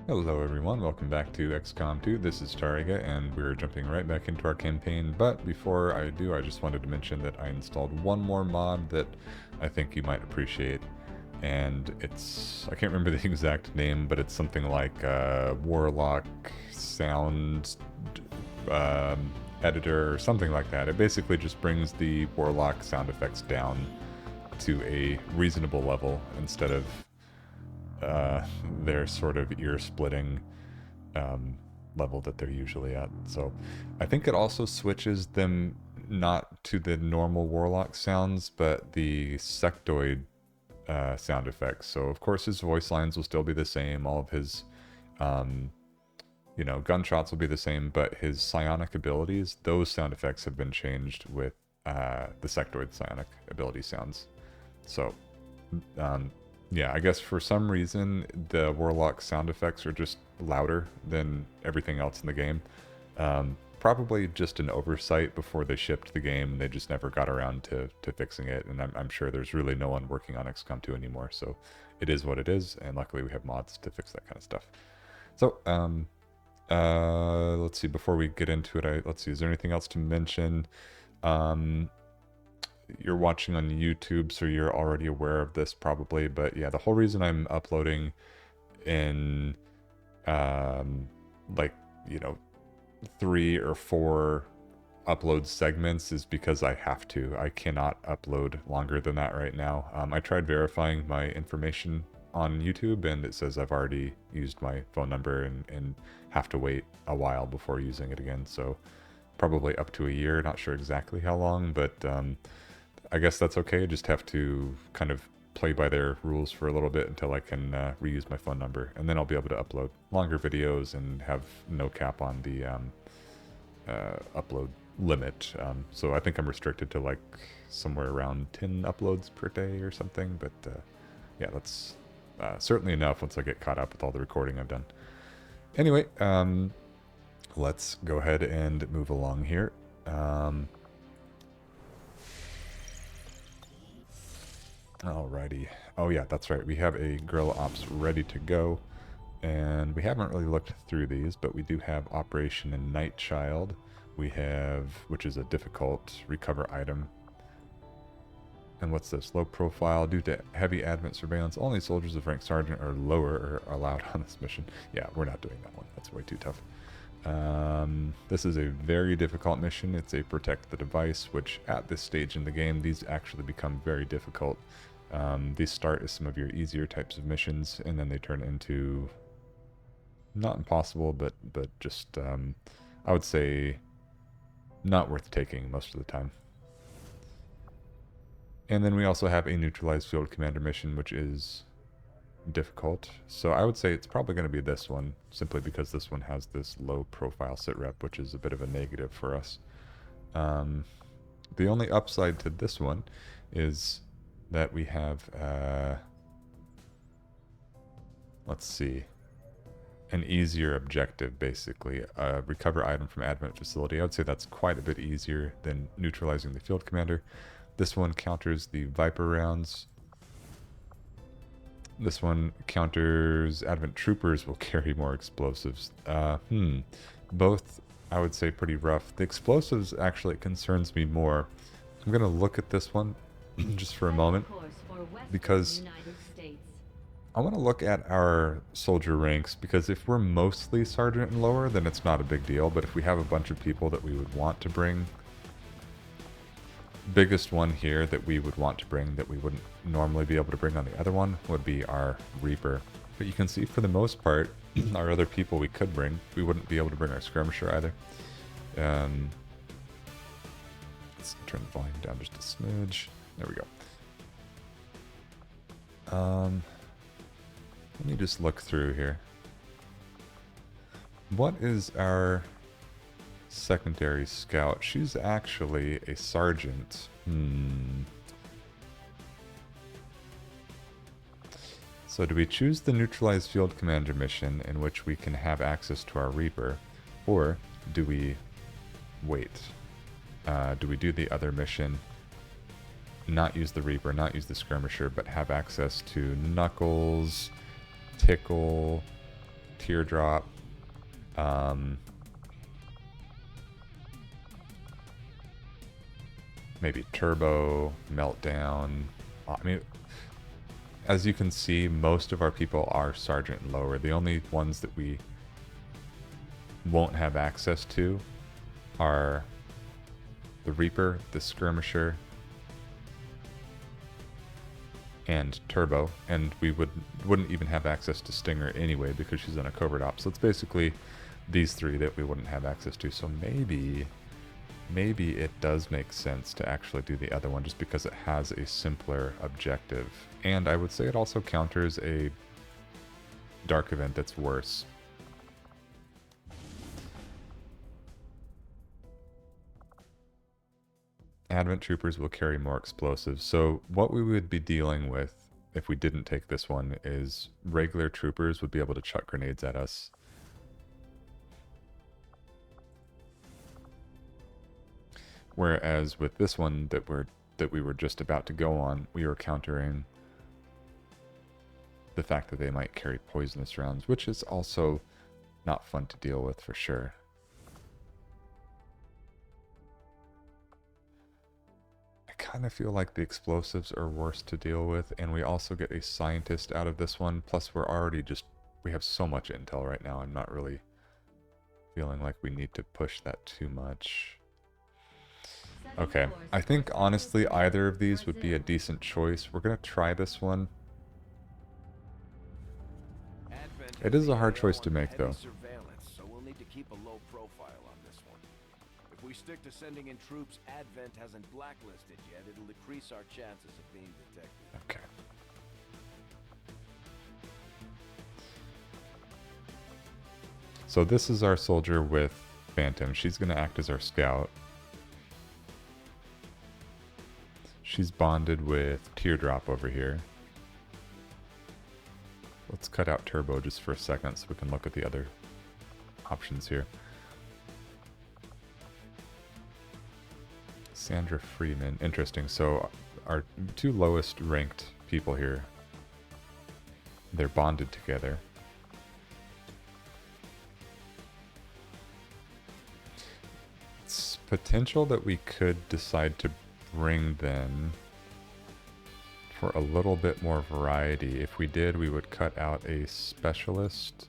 Hello everyone, welcome back to XCOM 2. This is Tariga, and we're jumping right back into our campaign. But before I do, I just wanted to mention that I installed one more mod that I think you might appreciate. And I can't remember the exact name, but it's something like Warlock Sound Editor or something like that. It basically just brings the Warlock sound effects down to a reasonable level instead of their sort of ear-splitting level that they're usually at. So I think it also switches them not to the normal Warlock sounds, but the sectoid sound effects. So of course his voice lines will still be the same. All of his, gunshots will be the same, but his psionic abilities, those sound effects have been changed with the sectoid psionic ability sounds. So yeah, I guess for some reason the Warlock sound effects are just louder than everything else in the game. Probably just an oversight before they shipped the game. They just never got around to fixing it, and I'm sure there's really no one working on XCOM 2 anymore, so it is what it is, and luckily we have mods to fix that kind of stuff. So, let's see, before we get into it, let's see, is there anything else to mention? You're watching on YouTube, so you're already aware of this probably, but yeah, the whole reason I'm uploading in like, 3 or 4 upload segments is because I have to. I cannot upload longer than that right now. I tried verifying my information on YouTube, and it says I've already used my phone number and have to wait a while before using it again, so probably up to a year. Not sure exactly how long, but I guess that's okay. Just have to kind of play by their rules for a little bit until I can reuse my phone number, and then I'll be able to upload longer videos and have no cap on the upload limit. So I think I'm restricted to like somewhere around 10 uploads per day or something, but yeah, that's certainly enough once I get caught up with all the recording I've done. Anyway, let's go ahead and move along here. Alrighty. Oh yeah, that's right. We have a guerrilla ops ready to go. And we haven't really looked through these, but we do have Operation and Night Child. We have, which is a difficult recover item. And what's this? Low profile. Due to heavy advent surveillance, only soldiers of rank sergeant or lower are allowed on this mission. Yeah, we're not doing that one. That's way too tough. This is a very difficult mission. It's a protect the device, which at this stage in the game, these actually become very difficult. These start as some of your easier types of missions, and then they turn into not impossible, but just I would say not worth taking most of the time. And then we also have a neutralized field commander mission, which is difficult. So I would say it's probably going to be this one, simply because this one has this low profile sit rep, which is a bit of a negative for us. The only upside to this one is that we have, let's see, an easier objective, basically. Recover item from advent facility. I would say that's quite a bit easier than neutralizing the field commander. This one counters the Viper rounds. This one counters advent troopers will carry more explosives. Both, I would say, pretty rough. The explosives actually concerns me more. I'm going to look at this one just for a moment, because I want to look at our soldier ranks, because if we're mostly sergeant and lower, then it's not a big deal. But if we have a bunch of people that we would want to bring, biggest one here that we would want to bring that we wouldn't normally be able to bring on the other one would be our Reaper. But you can see for the most part, our other people we could bring, we wouldn't be able to bring our Skirmisher either. Let's turn the volume down just a smidge. There we go. Let me just look through here. What is our secondary scout? She's actually a sergeant. So do we choose the neutralized field commander mission, in which we can have access to our Reaper, or do we wait? Do we do the other mission, not use the Reaper, not use the Skirmisher, but have access to Knuckles, Tickle, Teardrop. Maybe Turbo, Meltdown. I mean, as you can see, most of our people are Sergeant and lower. The only ones that we won't have access to are the Reaper, the Skirmisher, and Turbo, and we wouldn't even have access to Stinger anyway because she's in a covert op. So it's basically these three that we wouldn't have access to. So maybe it does make sense to actually do the other one just because it has a simpler objective. And I would say it also counters a dark event that's worse. Advent troopers will carry more explosives. So what we would be dealing with if we didn't take this one is regular troopers would be able to chuck grenades at us. Whereas with this one that we were just about to go on, we were countering the fact that they might carry poisonous rounds, which is also not fun to deal with for sure. I kind of feel like the explosives are worse to deal with, and we also get a scientist out of this one, plus we have so much intel right now. I'm not really feeling like we need to push that too much. Okay, I think honestly either of these would be a decent choice. We're going to try this one. It is a hard choice to make though. So we'll need to keep a low profile on this one. If we stick to sending in troops Advent hasn't blacklisted yet, it'll decrease our chances of being detected. Okay. So this is our soldier with Phantom. She's going to act as our scout. She's bonded with Teardrop over here. Let's cut out Turbo just for a second so we can look at the other options here. Sandra Freeman. Interesting. So our two lowest ranked people here, they're bonded together. It's potential that we could decide to bring them for a little bit more variety. If we did, we would cut out a specialist.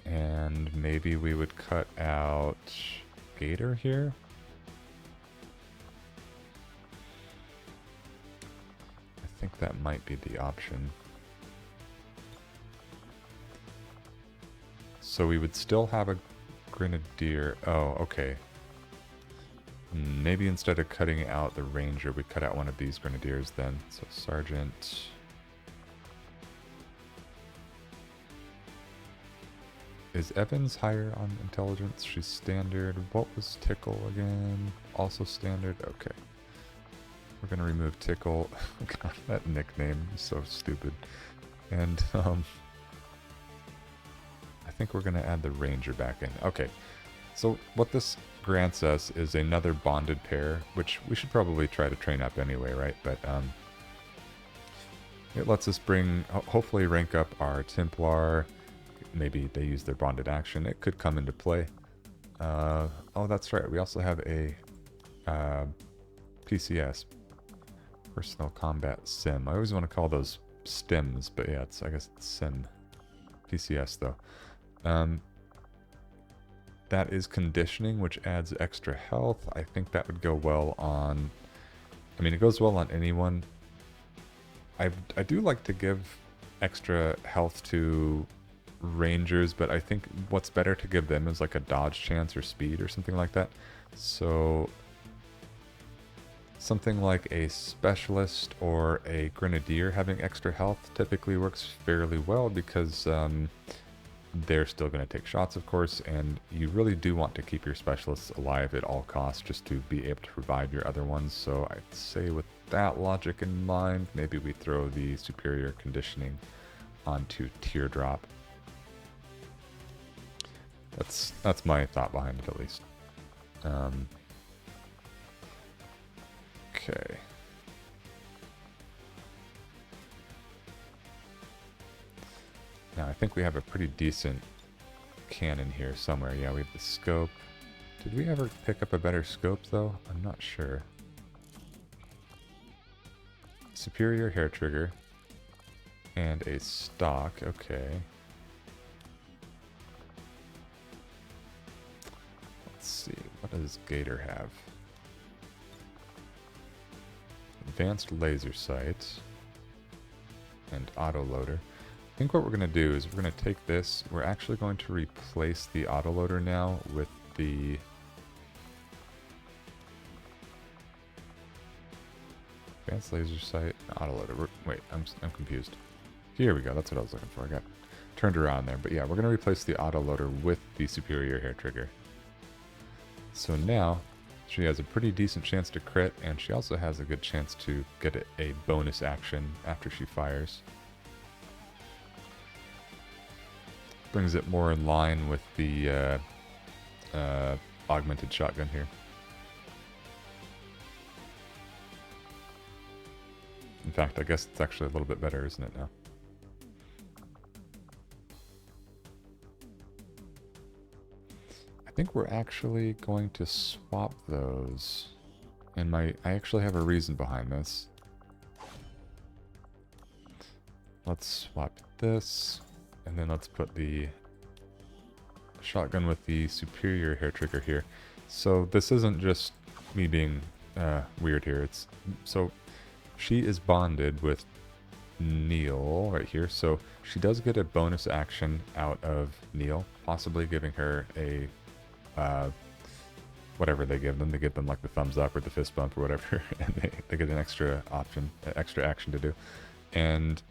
And maybe we would cut out Gator here. I think that might be the option. So we would still have a Grenadier. Oh, okay. Maybe instead of cutting out the Ranger, we cut out one of these Grenadiers then. So Sergeant. Is Evans higher on intelligence? She's standard. What was Tickle again? Also standard? Okay. We're going to remove Tickle. God, that nickname is so stupid. And I think we're going to add the Ranger back in. Okay. So what this grants us is another bonded pair, which we should probably try to train up anyway, right? But it lets us hopefully rank up our Templar. Maybe they use their bonded action. It could come into play. Oh, that's right. We also have a PCS, Personal Combat Sim. I always want to call those stims, but yeah, I guess it's Sim. PCS though. That is conditioning, which adds extra health. I think that would go well on... I mean, it goes well on anyone. I do like to give extra health to Rangers, but I think what's better to give them is like a dodge chance or speed or something like that. So something like a specialist or a grenadier having extra health typically works fairly well because they're still going to take shots, of course, and you really do want to keep your specialists alive at all costs just to be able to revive your other ones. So I'd say with that logic in mind, maybe we throw the superior conditioning onto Teardrop. That's my thought behind it, at least. Okay. Now, I think we have a pretty decent cannon here somewhere. Yeah, we have the scope. Did we ever pick up a better scope, though? I'm not sure. Superior hair trigger. And a stock. Okay. Let's see. What does Gator have? Advanced laser sight. And autoloader. I think what we're going to do is we're going to take this. We're actually going to replace the autoloader now with the... Advanced laser sight, autoloader. Wait, I'm confused. Here we go. That's what I was looking for. I got turned around there. But yeah, we're going to replace the autoloader with the superior hair trigger. So now she has a pretty decent chance to crit, and she also has a good chance to get a bonus action after she fires. Brings it more in line with the augmented shotgun here. In fact, I guess it's actually a little bit better, isn't it now? I think we're actually going to swap those. And I actually have a reason behind this. Let's swap this. And then let's put the shotgun with the superior hair trigger here. So this isn't just me being weird here. So she is bonded with Neil right here. So she does get a bonus action out of Neil, possibly giving her a whatever they give them. They give them like the thumbs up or the fist bump or whatever, and they get an extra option, extra action to do. And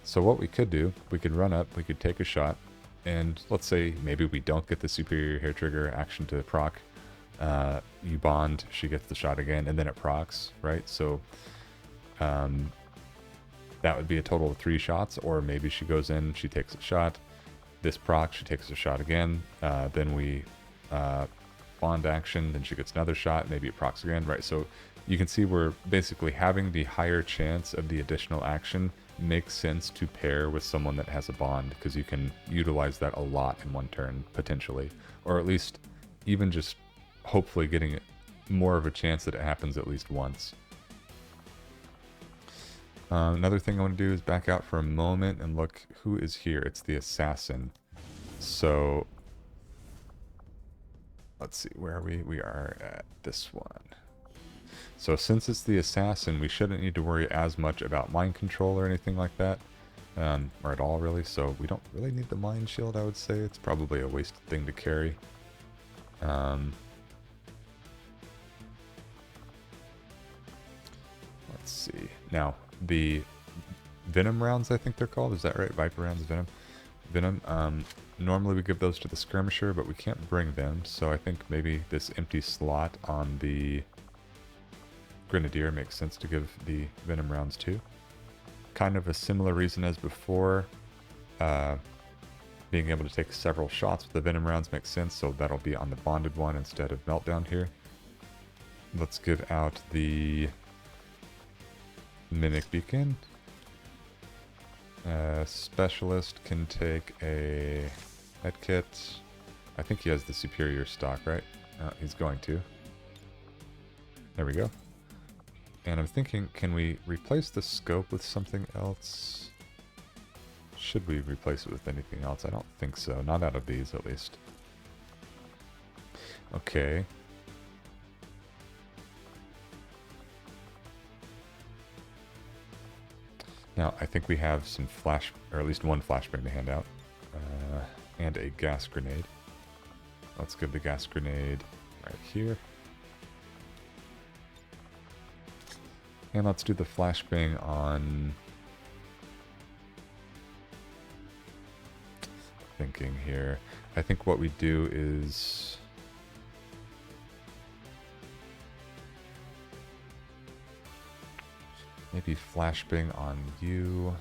so what we could do, we could run up, we could take a shot, and let's say maybe we don't get the superior hair trigger action to proc. You bond, she gets the shot again, and then it procs, right? So that would be a total of 3 shots, or maybe she goes in, she takes a shot, this proc, she takes a shot again, then we bond action, then she gets another shot, maybe it procs again, right? So you can see we're basically having the higher chance of the additional action makes sense to pair with someone that has a bond, because you can utilize that a lot in one turn, potentially. Or at least even just hopefully getting more of a chance that it happens at least once. Another thing I want to do is back out for a moment and look who is here. It's the assassin. So let's see, where are we? We are at this one. So since it's the assassin, we shouldn't need to worry as much about mind control or anything like that. Or at all, really. So we don't really need the mind shield, I would say. It's probably a wasted thing to carry. Let's see. Now, the Venom rounds, I think they're called. Is that right? Viper rounds, Venom. Normally we give those to the skirmisher, but we can't bring them. So I think maybe this empty slot on the Grenadier makes sense to give the Venom rounds to. Kind of a similar reason as before. Being able to take several shots with the Venom rounds makes sense, so that'll be on the bonded one instead of Meltdown here. Let's give out the Mimic Beacon. Specialist can take a head kit. I think he has the superior stock, right? He's going to. There we go. And I'm thinking, can we replace the scope with something else? Should we replace it with anything else? I don't think so. Not out of these, at least. Okay. Now, I think we have some flash, or at least one flashbang to hand out. And a gas grenade. Let's give the gas grenade right here. And let's do the flashbang on... Thinking here. I think what we do is... maybe flashbang on you.